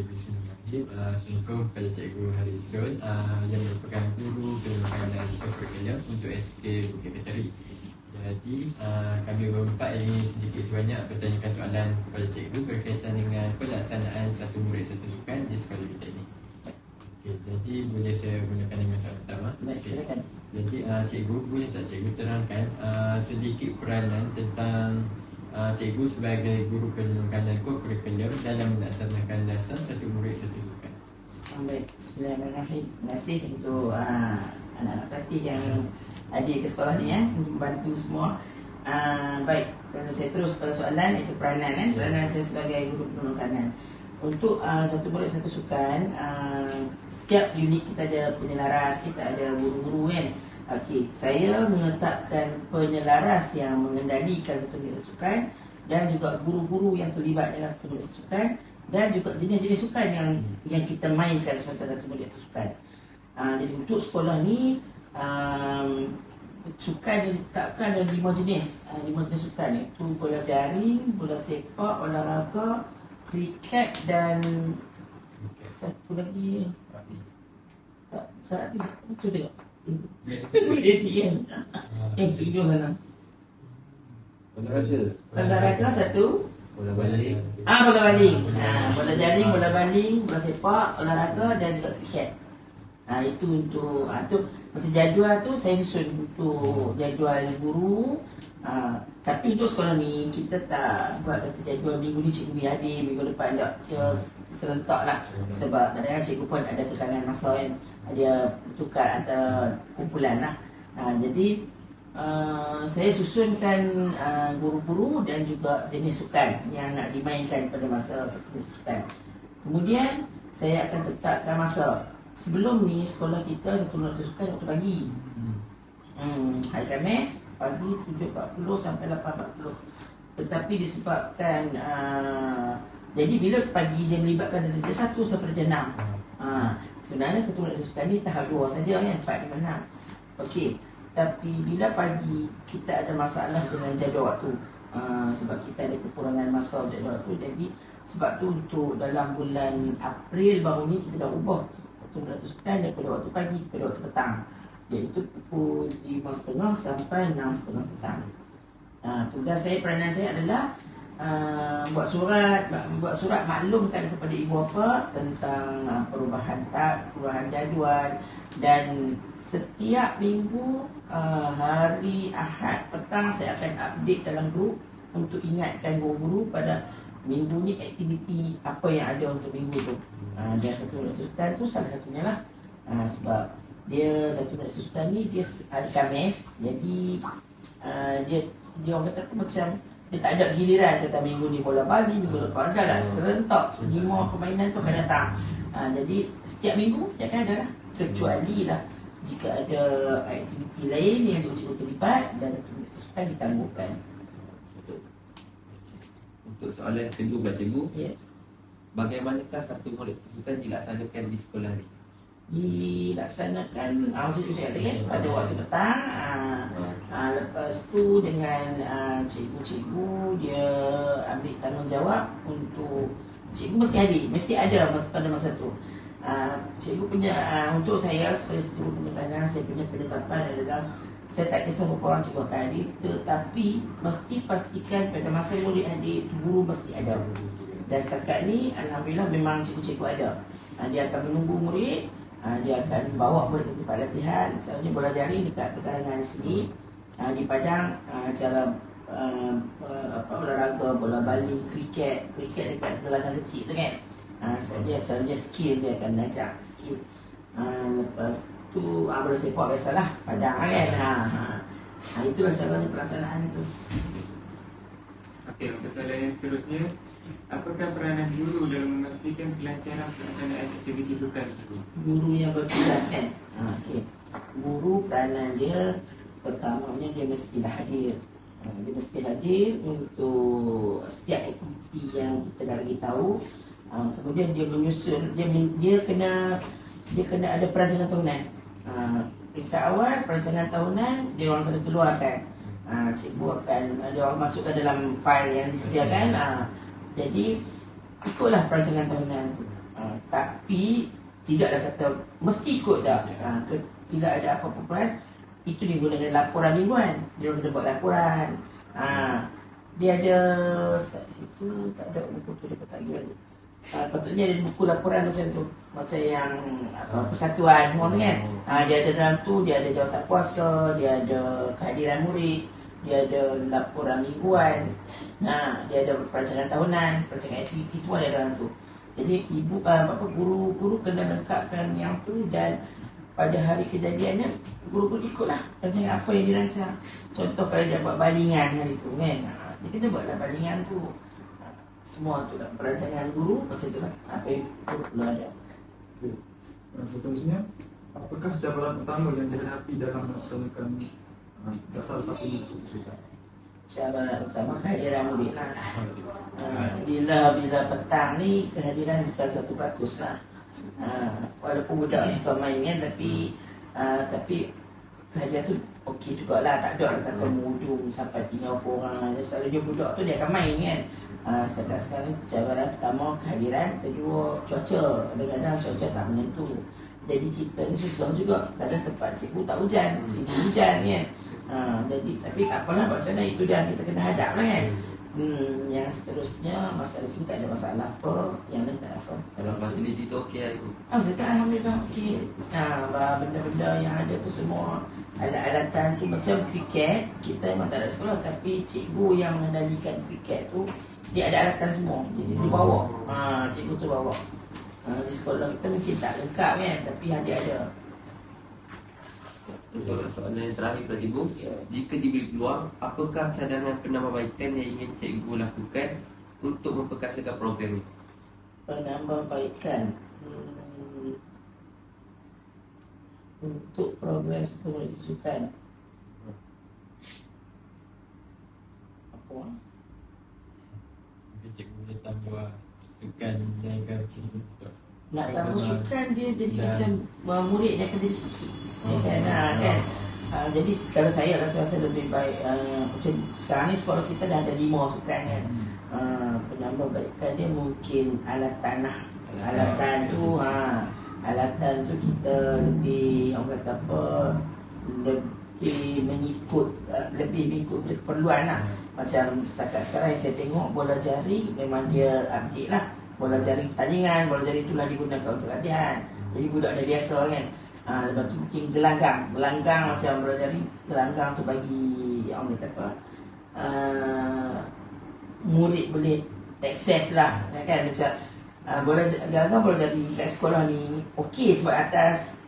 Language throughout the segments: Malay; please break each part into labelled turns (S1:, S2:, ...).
S1: Bismillahirrahmanirrahim. Assalamualaikum kepada Cikgu Harison yang merupakan guru penyelenggaraan curriculum untuk SK Bukit Bateri. Jadi kami berempat ini sedikit sebanyak bertanyakan soalan kepada cikgu berkaitan dengan pelaksanaan satu murid satu sukan di sekolah kita ini. Okay, jadi boleh saya mulakan dengan soalan pertama?
S2: Baik, silakan.
S1: Jadi cikgu, boleh tak cikgu terangkan sedikit peranan tentang cikgu sebagai guru penyelenggaraan curriculum dalam melaksanakan lesson satu murid satu sukan?
S2: Baik, bismillahirrahmanirrahim. Terima kasih untuk anak-anak pelatih yang hadir ke sekolah ni untuk membantu semua. Baik, kalau saya terus pada soalan itu peranan peranan saya sebagai guru penyelenggaraan. Untuk satu murid satu sukan, setiap unit kita ada penyelaras, kita ada guru-guru kan. Okey, saya menetapkan penyelaras yang mengendalikan satu murid satu sukan dan juga guru-guru yang terlibat dalam satu murid satu sukan dan juga jenis-jenis sukan yang kita mainkan semasa satu murid satu sukan. Jadi untuk sekolah ni sukan yang ditetapkan ada 5 jenis. 5 jenis sukan iaitu bola jaring, bola sepak, olahraga, kriket dan satu lagi itu tengok lady kan yang setuju sana olahraga satu
S3: bola baling,
S2: bola baling, bola jaring, bola baling, bola sepak, olahraga dan juga kriket. Itu untuk tu macam jadual tu saya susun untuk jadual guru. Tapi untuk sekolah ni kita tak buat kata jadual minggu ni cikgu ni hadir, minggu depan tak, kira serentak lah. Sebab kadang-kadang cikgu pun ada kekangan masa kan, dia tukar antara kumpulan lah. Jadi saya susunkan guru-guru dan juga jenis sukan yang nak dimainkan pada masa sukan. Kemudian saya akan tetapkan masa. Sebelum ni sekolah kita satu murid sukan waktu pagi. Hari Khamis pagi 7.40 sampai 8.40. Tetapi disebabkan jadi bila pagi dia melibatkan darjah 1 sampai darjah 6. Sebenarnya satu murid sukan ni tahap 2 saja kan, 4, 5, 6. Okey. Tapi bila pagi kita ada masalah dengan jadual waktu. Sebab kita ada kekurangan masa jadual waktu. Jadi sebab tu untuk dalam bulan April baru ni kita dah ubah satu murid sukan daripada waktu pagi kepada waktu petang, iaitu pukul 5.30 sampai 6.30 petang. Tugas saya, peranan saya adalah buat surat maklumkan kepada ibu bapa tentang perubahan jadual, dan setiap minggu hari Ahad petang saya akan update dalam grup untuk ingatkan guru-guru pada minggu ni aktiviti apa yang ada untuk minggu tu. Dan satu murid sukan tu salah satunya lah. Sebab dia satu murid sukan ni dia hari Khamis, jadi dia orang kata macam dia tak ada giliran, kata minggu ni bola baling, minggu depan dah serentak 5 permainan tu akan datang. Jadi setiap minggu dia akan ada lah, kecuali lah jika ada aktiviti lain yang cikgu terlibat dan satu murid sukan ditangguhkan.
S3: Untuk soalan yang kedua buat cikgu,
S2: bagaimanakah
S3: satu murid sukan dilaksanakan di sekolah ni?
S2: Dilaksanakan macam cikgu cakap tadi kan, pada waktu petang. Lepas tu dengan cikgu-cikgu dia ambil tanggungjawab untuk cikgu mesti ada pada masa tu. Cikgu punya untuk saya sebagai guru penyelenggaraan, saya punya penetapan adalah saya tak kisah berapa orang cikgu akan hadir, tetapi mesti pastikan pada masa murid hadir, guru mesti ada. Dan setakat ni alhamdulillah memang cikgu-cikgu ada. Dia akan menunggu murid, dia akan bawa murid ke tempat latihan. Misalnya bola jaring dekat pekarangan sini, di padang cara olahraga, bola baling, kriket dekat gelangan kecil tu kan. Sebab dia selalunya skill, dia akan belajar skill. Lepas tu bola sepak biasalah, padang kan. Itulah caranya pelaksanaan tu.
S4: Okey, untuk soalan yang seterusnya, apakah peranan guru dalam memastikan kelancaran pelaksanaan aktiviti sukan itu?
S2: Guru yang bertugas kan. Okey. Guru peranan dia pertamanya dia mestilah hadir. Dia mesti hadir untuk setiap aktiviti yang kita dah bagi tahu. Kemudian dia menyusun, dia kena ada perancangan tahunan. Peringkat awal perancangan tahunan dia orang kena keluarkan. Cikgu akan dia orang masukkan dalam fail yang disediakan. Jadi ikutlah perancangan tahunan tu. Tapi tidaklah kata mesti ikut dah. Tidak ada apa-apa perubahan. Itu digunakan laporan mingguan. Dia kena buat laporan. Dia ada situ tak ada buku tu, dia tak lagi. Patutnya ada buku laporan macam tu, macam yang persatuan semua tu kan. Dia ada dalam tu, dia ada jawatan kuasa, dia ada kehadiran murid, dia ada laporan mingguan, dia ada perancangan tahunan, perancangan aktiviti, semua ada dalam tu. Jadi guru-guru kena lengkapkan yang tu, dan pada hari kejadiannya guru-guru ikutlah rancangan apa yang dirancang. Contoh kalau dia buat balingan hari tu kan, dia kena buatlah balingan tu. Semua tu lah perancangan guru macam tu lah, apa yang guru perlu ada.
S5: Seterusnya, apakah cabaran utama yang dihadapi dalam melaksanakan dasar satu sukan?
S2: Cabaran utama kehadiran murid lah. Bila petang ni kehadiran bukan 100% lah. Walaupun budak suka main kan, tapi kehadiran tu okey jugalah, tak ada lah kata mudung sampai 30 orang. Selalunya budak tu dia akan main kan. Setakat sekarang cabaran pertama kehadiran, kedua cuaca. Kadang-kadang cuaca tak menentu, jadi kita ni susah juga. Kadang tempat cikgu tak hujan, sini hujan kan. Jadi tapi tak apalah, macam mana itu dah kita kena hadap lah kan. Yang seterusnya masalah itu tak ada masalah apa, yang lain tak rasa.
S3: Kalau fasiliti tu okey lah.
S2: Saya tak, alhamdulillah okey. Benda-benda yang ada tu semua, alat-alatan tu macam kriket, kita memang tak ada sekolah, tapi cikgu yang mengendalikan kriket tu dia ada alatan semua, jadi dia bawa. Cikgu tu bawa. Di sekolah kita mungkin tak lengkap kan, tapi dia ada.
S3: Untuk soalan yang terakhir pula cikgu, jika diberi peluang, apakah cadangan penambahbaikan yang ingin cikgu lakukan untuk memperkasakan program ini?
S2: Penambahbaikan untuk program satu sukan apa?
S1: Cikgu boleh tambah sukan yang akan cikgu betul.
S2: Nak tambah sukan dia jadi macam murid dia akan jadi sikit. Kan? Jadi kalau saya rasa lebih baik macam sekarang ni sekolah kita dah ada 5 sukan kan. Penambahbaikan dia mungkin alatan lah. Alatan tu kita lebih, orang kata apa, lebih mengikut keperluan lah. Macam setakat sekarang yang saya tengok, bola jari memang dia update lah. Bola jari pertandingan, bola jari itulah digunakan untuk latihan. Jadi budak dah biasa kan. Lepas tu mungkin gelanggang macam bola jari, gelanggang tu bagi orang kata apa, murid boleh akses lah kan. Macam gelanggang bola jari kat sekolah ni okey sebab atas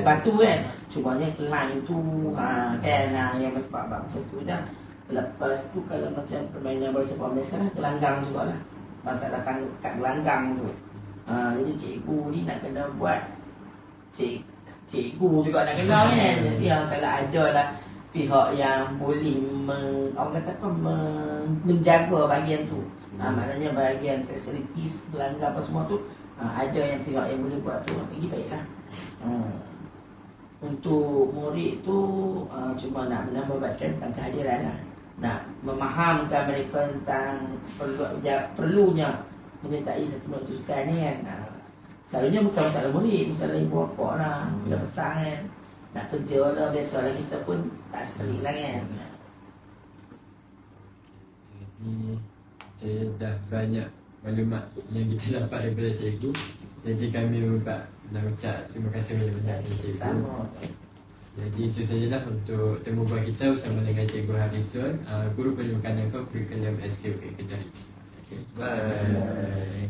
S2: batu kan. Cumanya line tu kan, yang macam tu dah. Lepas tu kalau macam permainan bola sepak biasa lah, gelanggang jugalah. Masalah tangguh kat gelanggang tu. Jadi cikgu ni nak kena buat, cikgu juga nak kena kan. Jadi kalau ada lah pihak yang boleh orang kata apa, menjaga bahagian tu, maknanya bahagian facilities, gelanggang apa semua tu, ada yang pihak yang boleh buat tu, lagi baiklah. Untuk murid tu cuma nak menambahbaikan tentang kehadiran lah, nak memahamkan mereka tentang perlunya menyertai satu sukan ni kan. Selalunya bukan masalah murid, masalah ibu bapa lah. Bila petang kan, nak kerja lah, biasalah kita pun tak strict lah kan.
S1: Jadi saya dah banyak maklumat yang kita dapat daripada cikgu. Jadi kami nak ucap terima kasih banyak-banyak kepada cikgu.
S2: Sama.
S1: Jadi itu sajalah untuk temu bual kita bersama dengan Cikgu Harisun, Guru Pendidikan dan Kurikulum SK Bukit Kediri. Okay.
S3: Bye.